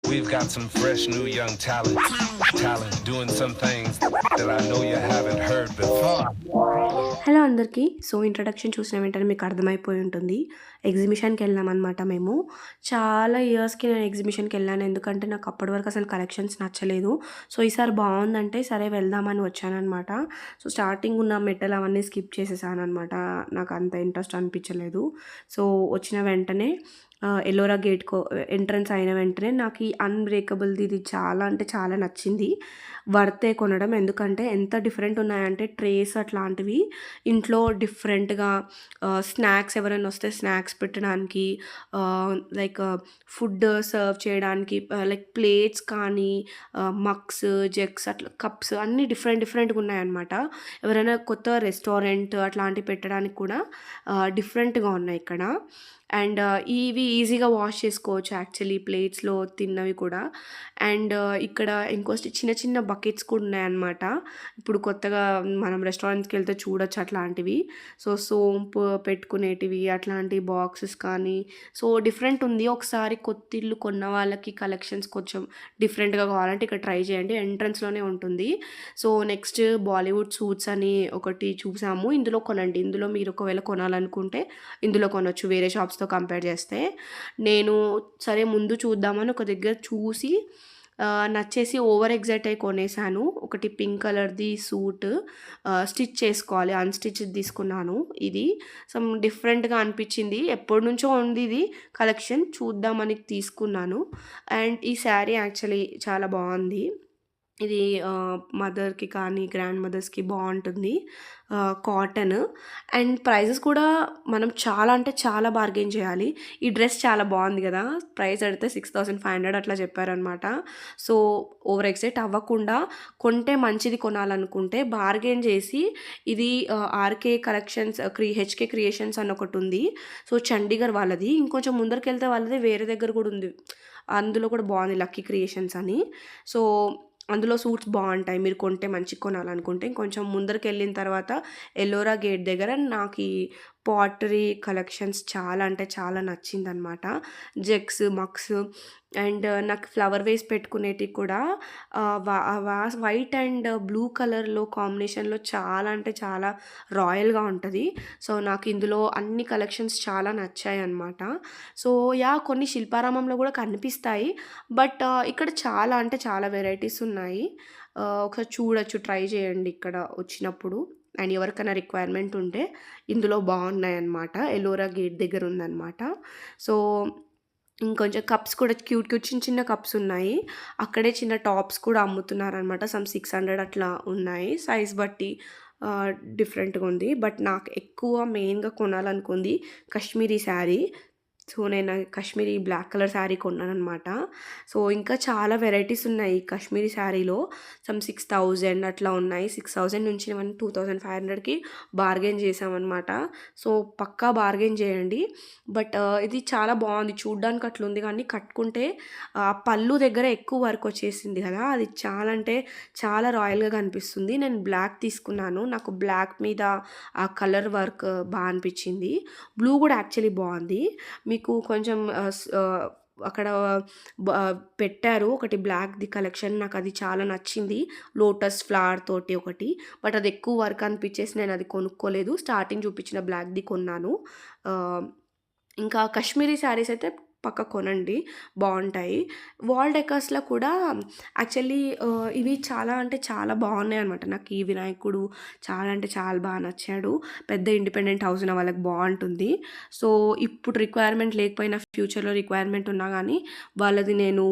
We've got some fresh, new, young talent doing some things that I know you haven't heard before. Hello అందరికీ. So, introduction చూసిన వెంటనే మీకు అర్థమైపోయి ఉంటుంది. ఎగ్జిబిషన్‌కెళ్ళామనమాట మేము. చాలా ఇయర్స్‌కి నేను ఎగ్జిబిషన్‌కెళ్ళాను. ఎందుకంటే, నాకు అప్పటి వరకు అసలు కలెక్షన్స్ నచ్చలేదు. సో, ఈసారి బావుందంటే సరే వెళ్దామని వచ్చాననమాట. సో, స్టార్టింగ్ ఉన్న మెటల్ అవన్నీ స్కిప్ చేసేసాననమాట. నాకు అంత ఇంట్రెస్ట్ అనిపించలేదు. సో, వచ్చిన వెంటనే ఎల్లోరా గేట్‌కో ఎంట్రన్స్ అయిన వెంటనే నాకు ఈ అన్‌బ్రేకబుల్‌ది ఇది చాలా అంటే చాలా నచ్చింది. వర్తే కొనడం. ఎందుకంటే, ఎంత డిఫరెంట్ ఉన్నాయంటే ట్రేస్ అట్లాంటివి ఇంట్లో డిఫరెంట్‌గా స్నాక్స్ ఎవరైనా వస్తే స్నాక్స్ పెట్టడానికి లైక్ ఫుడ్ సర్వ్ చేయడానికి లైక్ ప్లేట్స్ కానీ మగ్స్, జగ్స్ అట్లా కప్స్ అన్నీ డిఫరెంట్‌గా ఉన్నాయన్నమాట. ఎవరైనా కొత్త రెస్టారెంట్ అట్లాంటివి పెట్టడానికి కూడా డిఫరెంట్‌గా ఉన్నాయి ఇక్కడ. అండ్ ఇవి ఈజీగా వాష్ చేసుకోవచ్చు యాక్చువల్లీ ప్లేట్స్‌లో తిన్నవి కూడా. అండ్ ఇక్కడ చిన్న చిన్న బకెట్స్ కూడా ఉన్నాయన్నమాట. ఇప్పుడు కొత్తగా మనం రెస్టారెంట్స్‌కెళ్తే చూడొచ్చు అట్లాంటివి. సో, సోంపు పెట్టుకునేటివి అట్లాంటి బాక్సెస్ కానీ, సో, డిఫరెంట్ ఉంది. ఒకసారి కొత్తిల్లు కొన్న వాళ్ళకి కలెక్షన్స్ కొంచెం డిఫరెంట్‌గా కావాలంటే ఇక్కడ ట్రై చేయండి. ఎంట్రన్స్‌లోనే ఉంటుంది. సో, నెక్స్ట్ బాలీవుడ్ సూట్స్ అని ఒకటి చూసాము. ఇందులో కొనండి. ఇందులో మీరు ఒకవేళ కొనాలనుకుంటే ఇందులో కొనొచ్చు వేరే షాప్స్‌తో కంపేర్ చేస్తే. నేను సరే ముందు చూద్దామని ఒక దగ్గర చూసి నచ్చేసి ఓవర్ ఎక్సైట్ అయ్యి కొనేసాను. ఒకటి పింక్ కలర్‌ది సూట్ స్టిచ్ చేసుకోవాలి. అన్‌స్టిచ్‌ది తీసుకున్నాను. ఇది డిఫరెంట్‌గా అనిపించింది. ఎప్పటినుంచో ఉంది ఇది కలెక్షన్ చూద్దామని తీసుకున్నాను. అండ్ ఈ శారీ యాక్చువల్లీ చాలా బావుంది. ఇది మదర్‌కి కానీ, గ్రాండ్ మదర్స్‌కి బావుంటుంది. కాటన్ అండ్ ప్రైజెస్ కూడా మనం చాలా అంటే చాలా బార్గెయిన్ చేయాలి. ఈ డ్రెస్ చాలా బావుంది గదా! ప్రైస్ అడిగితే 6500 అట్లా చెప్పారనమాట. సో, ఓవర్ ఎక్సైట్ అవ్వకుండా కొంటే మంచిది కొనాలనుకుంటే బార్గెయిన్ చేసి ఇది ఆర్‌కే కలెక్షన్స్ హెచ్‌కే క్రియేషన్స్ అని ఒకటుంది. సో, చండీగఢ్ వాళ్ళది. ఇంకొంచెం ముందరికెళ్తే వాళ్ళది వేరే దగ్గర కూడా ఉంది. అందులో కూడా బావుంది లక్కీ క్రియేషన్స్ అని. సో, అందులో సూట్స్ బావుంటాయి. మీరు కొంటే మంచిగా కొనాలనుకుంటే. ఇంకొంచెం ముందరికెళ్ళిన తర్వాత ఎల్లోరా గేట్ దగ్గర నాకీ పాటరీ కలెక్షన్స్ చాలా అంటే చాలా నచ్చిందనమాట. జగ్స్, మగ్స్ అండ్ నాకు ఫ్లవర్ వేస్ పెట్టుకునేటివి కూడా వైట్ అండ్ బ్లూ కలర్‌లో కాంబినేషన్‌లో చాలా అంటే చాలా రాయల్‌గా ఉంటది. సో, నాకు ఇందులో అన్ని కలెక్షన్స్ చాలా నచ్చాయన్నమాట. సో, కొన్ని శిల్పారామంలో గూడా కనిపిస్తాయి. బట్ ఇక్కడ చాలా అంటే చాలా వెరైటీస్ ఉన్నాయి. ఒకసారి చూడొచ్చు, ట్రై చేయండి ఇక్కడ వచ్చినప్పుడు. అండ్ ఎవరికైనా రిక్వైర్మెంట్ ఉంటే ఇందులో బావున్నాయన్నమాట. ఎల్లోరా గేట్ దగ్గర ఉందన్నమాట. సో, ఇంకొంచెం కప్స్ కూడా చిన్న చిన్న కప్స్ ఉన్నాయి. అక్కడే చిన్న టాప్స్ కూడా అమ్ముతున్నారనమాట. 600 అట్లా ఉన్నాయి. సైజ్ బట్టి డిఫరెంట్‌గా ఉంది. బట్ నాకు ఎక్కువ మెయిన్‌గా కొనాలనుకుంది కశ్మీరీ శారీ. సో, నేను కాశ్మీరీ బ్లాక్ కలర్ శారీ కొన్నాననమాట. సో, ఇంకా చాలా వెరైటీస్ ఉన్నాయి కాశ్మీరీ శారీలో. 6000 అట్లా ఉన్నాయి. 6000 నుంచి మనం 2500కి బార్గెయిన్ చేశామనమాట. సో, పక్కా బార్గెయిన్ చేయండి. బట్ ఇది చాలా బావుంది. చూడ్డానికి అట్లుంది కానీ కట్టుకుంటే పళ్ళు దగ్గర ఎక్కువ వర్క్ వచ్చేసింది కదా! అది చాలా అంటే చాలా రాయల్‌గా కనిపిస్తుంది. నేను బ్లాక్ తీసుకున్నాను. నాకు బ్లాక్ మీద ఆ కలర్ వర్క్ అనిపిచ్చింది. బ్లూ కూడా యాక్చువల్లీ బావుంది. మీకు కొంచెం అక్కడ పెట్టారు ఒకటి బ్లాక్‌ది కలెక్షన్. నాకది చాలా నచ్చింది. లోటస్ ఫ్లవర్ తోటి ఒకటి. బట్ అది ఎక్కువ వర్క్ అనిపిచ్చేసి నేనది కొనుక్కోలేదు. స్టార్టింగ్ చూపించిన బ్లాక్‌ది కొన్నాను. ఆహ్, ఇంకా కాశ్మీరీ శారీస్ అయితే పక్కా కొనండి. బావుంటాయి. వాల్ డెకర్స్‌లో కూడా యాక్చువల్లీ ఇవి చాలా అంటే చాలా బావున్నాయనమాట. నాకు ఈ వినాయకుడు చాలా అంటే చాలా నచ్చాడు. పెద్ద ఇండిపెండెంట్ హౌస్ ఉన్న వాళ్ళకి బావుంటుంది. సో, ఇప్పుడు రిక్వైర్మెంట్ లేకపోయినా ఫ్యూచర్‌లో రిక్వైర్మెంట్ ఉన్నా గానీ వాళ్ళది నేను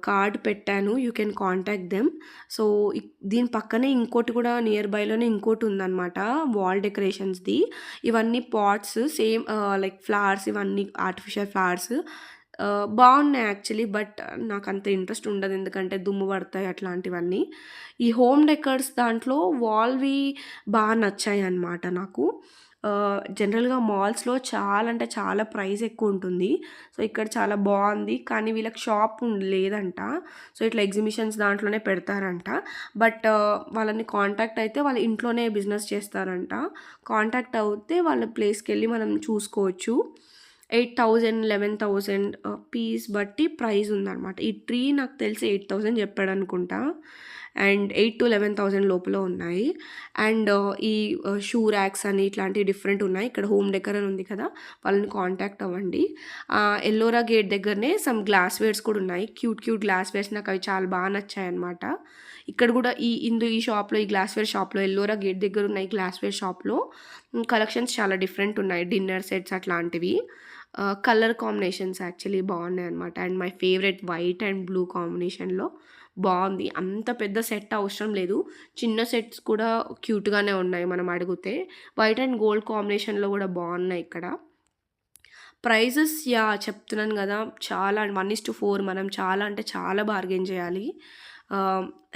కార్డ్ పెట్టాను. You can contact them. So, దీని పక్కనే ఇంకోటి కూడా నియర్ బైలోనే ఇంకోటుందనమాట వాల్ డెకరేషన్స్‌ది. ఇవన్నీ పాట్స్ సేమ్ లైక్ ఫ్లవర్స్ ఇవన్నీ ఆర్టిఫిషియల్ ఫ్లవర్స్ బావున్నాయి యాక్చువల్లీ. బట్ నాకంత ఇంట్రెస్ట్ ఉండదు. ఎందుకంటే దుమ్ము పడతాయి అట్లాంటివన్నీ. ఈ హోమ్ డెకర్స్ దాంట్లో వాల్‌వి నచ్చాయన్నమాట నాకు. జనరల్‌గా మాల్స్‌లో చాలా అంటే చాలా ప్రైస్ ఎక్కువుంటుంది. సో, ఇక్కడ చాలా బావుంది. కానీ వీళ్ళకి లేదంట. సో, ఇట్లా ఎగ్జిబిషన్స్ దాంట్లోనే పెడతారంట. బట్ వాళ్ళని కాంటాక్ట్ అయితే వాళ్ళ ఇంట్లోనే బిజినెస్ చేస్తారంట. కాంటాక్ట్ అవుతే వాళ్ళ ప్లేస్‌కెళ్ళి మనం చూసుకోవచ్చు. 8,000, 11,000 పీస్ బట్టి ప్రైస్ ఉందనమాట. ఈ ట్రీ నాకు తెలిసి 8,000 చెప్పాడనుకుంటా. అండ్ 8,000-11,000 లోపల ఉన్నాయి. అండ్ ఈ షూ ర్యాక్స్ అని ఇట్లాంటివి డిఫరెంట్ ఉన్నాయి. ఇక్కడ హోమ్ డెకర్ అని ఉంది కదా! వాళ్ళని కాంటాక్ట్ అవ్వండి. ఎల్లోరా గేట్ దగ్గరనే సమ్ గ్లాస్ వేర్స్ కూడా ఉన్నాయి. క్యూట్ గ్లాస్ వేర్స్ నాకు అవి చాలా బాగా నచ్చాయన్నమాట. ఇక్కడ కూడా ఈ షాప్‌లో, ఈ గ్లాస్ వేర్ షాప్‌లో, ఎల్లోరా గేట్ దగ్గర ఉన్న ఈ గ్లాస్ వేర్ షాప్‌లో కలెక్షన్స్ చాలా డిఫరెంట్ ఉన్నాయి. డిన్నర్ సెట్స్ అట్లాంటివి. కలర్ కాంబినేషన్స్ యాక్చువల్లీ బాగున్నాయన్నమాట. And my favourite white and blue కాంబినేషన్‌లో బాగుంది. అంత పెద్ద సెట్ అవసరం లేదు. చిన్న సెట్స్ కూడా క్యూట్‌గానే ఉన్నాయి మనం అడిగితే. వైట్ అండ్ గోల్డ్ కాంబినేషన్‌లో కూడా బాగున్నాయి ఇక్కడ. ప్రైజెస్ చెప్తున్నాను గదా! చాలా 1:4 మనం చాలా అంటే చాలా బార్గెయిన్ చేయాలి.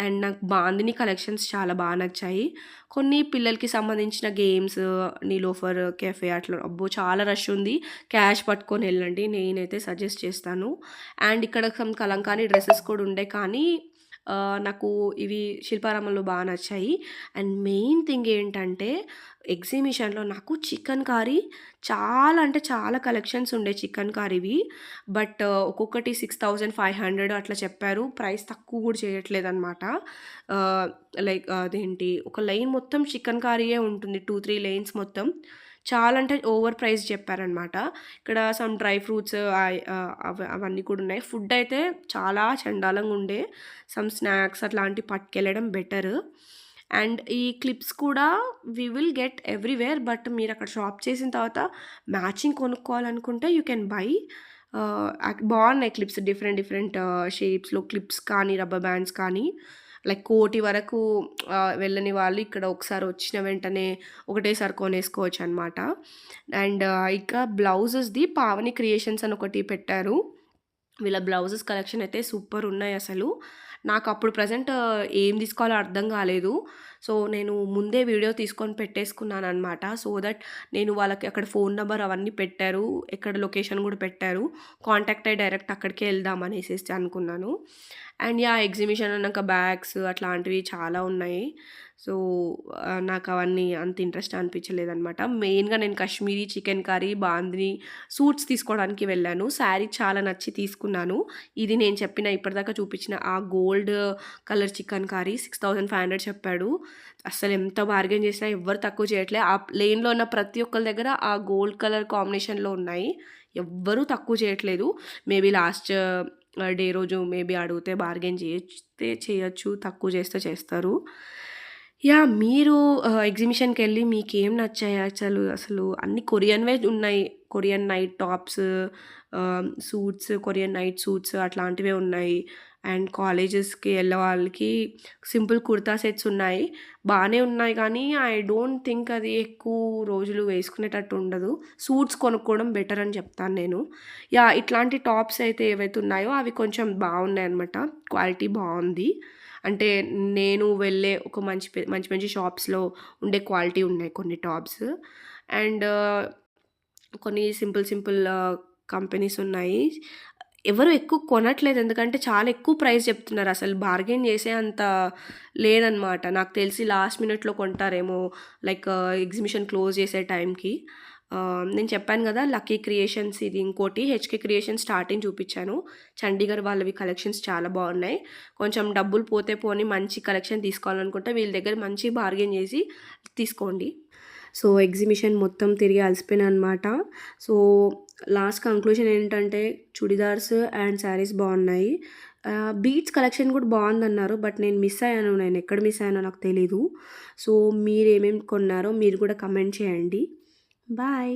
అండ్ నాకు బాందిని కలెక్షన్స్ చాలా బాగా నచ్చాయి. కొన్ని పిల్లలకి సంబంధించిన గేమ్స్, నిలోఫర్ కెఫే అట్లా అబ్బో! చాలా రష్ ఉంది. క్యాష్ పట్టుకొని ఎళ్ళండి. నేనైతే సజెస్ట్ చేస్తాను. అండ్ ఇక్కడ సమ్ కలంకారీ డ్రెసెస్ కూడా ఉండే కానీ నాకు ఇవి శిల్పారామంలో బాగా నచ్చాయి. అండ్ మెయిన్ థింగ్ ఏంటంటే ఎగ్జిబిషన్‌లో నాకు చికెన్ కర్రీ చాలా అంటే చాలా కలెక్షన్స్ ఉండే చికెన్ కర్రీవి. బట్ ఒక్కొక్కటి 6,500 అట్లా చెప్పారు. ప్రైస్ తక్కువ కూడా చేయట్లేదనమాట. లైక్ అదేంటి ఒక లైన్ మొత్తం చికెన్ కర్రీయే ఉంటుంది. 2, 3 లైన్స్ మొత్తం. చాలా అంటే ఓవర్ ప్రైస్ చెప్పారనమాట. ఇక్కడ సమ్ డ్రై ఫ్రూట్స్ అవన్నీ కూడా ఉన్నాయి. ఫుడ్ అయితే చాలా చండాలంగా ఉండే. సమ్ స్నాక్స్ అట్లాంటివి పట్టుకెళ్ళడం బెటర్. అండ్ ఈ క్లిప్స్ కూడా we will get everywhere. But మీరు అక్కడ షాప్ చేసిన తర్వాత మ్యాచింగ్ కొనుక్కోవాలనుకుంటే యూ కెన్ బై. బాగున్నాయి క్లిప్స్ డిఫరెంట్ షేప్స్‌లో క్లిప్స్ కానీ, రబ్బర్ బ్యాండ్స్ కానీ లైక్ కోటి వరకు వెళ్ళని వాళ్ళు ఇక్కడ ఒకసారి వచ్చిన వెంటనే ఒకటేసారి కొనేసుకోవచ్చనమాట. అండ్ ఇక బ్లౌజెస్‌ది పావని క్రియేషన్స్ అని ఒకటి పెట్టారు. వీళ్ళ బ్లౌజెస్ కలెక్షన్ అయితే సూపర్ ఉన్నాయి అసలు. నాకు అప్పుడు ప్రెజెంట్ ఏం తీసుకోవాలో అర్థం కాలేదు. సో, నేను ముందే వీడియో తీసుకొని పెట్టేసుకున్నాననమాట. సో దట్ నేను వాళ్ళకి అక్కడ ఫోన్ నంబర్ అవన్నీ పెట్టారు. ఎక్కడ లొకేషన్ కూడా పెట్టారు. కాంటాక్ట్ అయ్యి డైరెక్ట్ అక్కడికే వెళ్దాం అనేసేసి అనుకున్నాను. అండ్ ఎగ్జిబిషన్ అన్నాక బ్యాగ్స్ అట్లాంటివి చాలా ఉన్నాయి. సో, నాకు అవన్నీ అంత ఇంట్రెస్ట్ అనిపించలేదనమాట. మెయిన్‌గా నేను Kashmiri chicken curry, bandhani suits తీసుకోవడానికి వెళ్ళాను. శారీ చాలా నచ్చి తీసుకున్నాను. ఇది నేను చెప్పిన ఇప్పటిదాకా చూపించిన ఆ గోల్డ్ కలర్ చికెన్ కర్రీ 6,500 చెప్పాడు. అస్సలు ఎంత బార్గెయిన్ చేసినా ఎవ్వరు తక్కువ చేయట్లే. ఆ లేన్‌లో ఉన్న ప్రతి ఒక్కళ్ళ దగ్గర ఆ గోల్డ్ కలర్ కాంబినేషన్‌లో ఉన్నాయి. ఎవ్వరూ తక్కువ చేయట్లేదు. మేబీ లాస్ట్ డే రోజు మేబీ అడిగితే బార్గెయిన్ చేయొచ్చు. తక్కువ చేస్తే చేస్తారు. మీరు ఎగ్జిబిషన్‌కెళ్ళి మీకేం నచ్చాయి అసలు అన్ని కొరియన్‌వే ఉన్నాయి. Korean night tops, suits, Korean night suits అట్లాంటివే ఉన్నాయి. అండ్ కాలేజెస్‌కి ఎళ్ళే వాళ్ళకి సింపుల్ కుర్తా సెట్స్ ఉన్నాయి. బానే ఉన్నాయి కానీ ఐ డోంట్ థింక్ అది ఎక్కువ రోజులు వేసుకునేటట్టు ఉండదు. సూట్స్ కొనుక్కోవడం బెటర్ అని చెప్తాను నేను. ఇట్లాంటి టాప్స్ అయితే ఏవైతే ఉన్నాయో అవి కొంచెం బాగున్నాయన్నమాట. క్వాలిటీ బావుంది. అంటే నేను వెళ్ళే ఒక మంచి షాప్స్‌లో ఉండే క్వాలిటీ ఉన్నాయి కొన్ని టాప్స్. అండ్ కొన్ని సింపుల్ కంపెనీస్ ఉన్నాయి. ఎవరు ఎక్కువ కొనట్లేదు. ఎందుకంటే చాలా ఎక్కువ ప్రైస్ చెప్తున్నారు. అసలు బార్గెయిన్ చేసే అంత లేదనమాట. నాకు తెలిసి లాస్ట్ మినిట్‌లో కొంటారేమో లైక్ ఎగ్జిబిషన్ క్లోజ్ చేసే టైంకి. నేను చెప్పాను కదా! లక్కీ క్రియేషన్స్ ఇది ఇంకోటి. హెచ్‌కే క్రియేషన్స్ స్టార్టింగ్ చూపించాను. చండీగఢ్ వాళ్ళవి కలెక్షన్స్ చాలా బాగున్నాయి. కొంచెం డబ్బులు పోతే పోనీ మంచి కలెక్షన్ తీసుకోవాలనుకుంటే వీళ్ళ దగ్గర మంచి బార్గెయిన్ చేసి తీసుకోండి. సో, ఎగ్జిబిషన్ మొత్తం తిరిగి అలసిపోయాననమాట. సో, లాస్ట్ కంక్లూజన్ ఏంటంటే చుడిదార్స్ అండ్ శారీస్ బాగున్నాయి. బీట్స్ కలెక్షన్ కూడా బాగుందన్నారు. బట్ నేను మిస్ అయ్యాను. నేను ఎక్కడ మిస్ అయ్యానో నాకు తెలీదు. సో, మీరేమేమి కొన్నారో మీరు కూడా కమెంట్ చేయండి. బాయ్.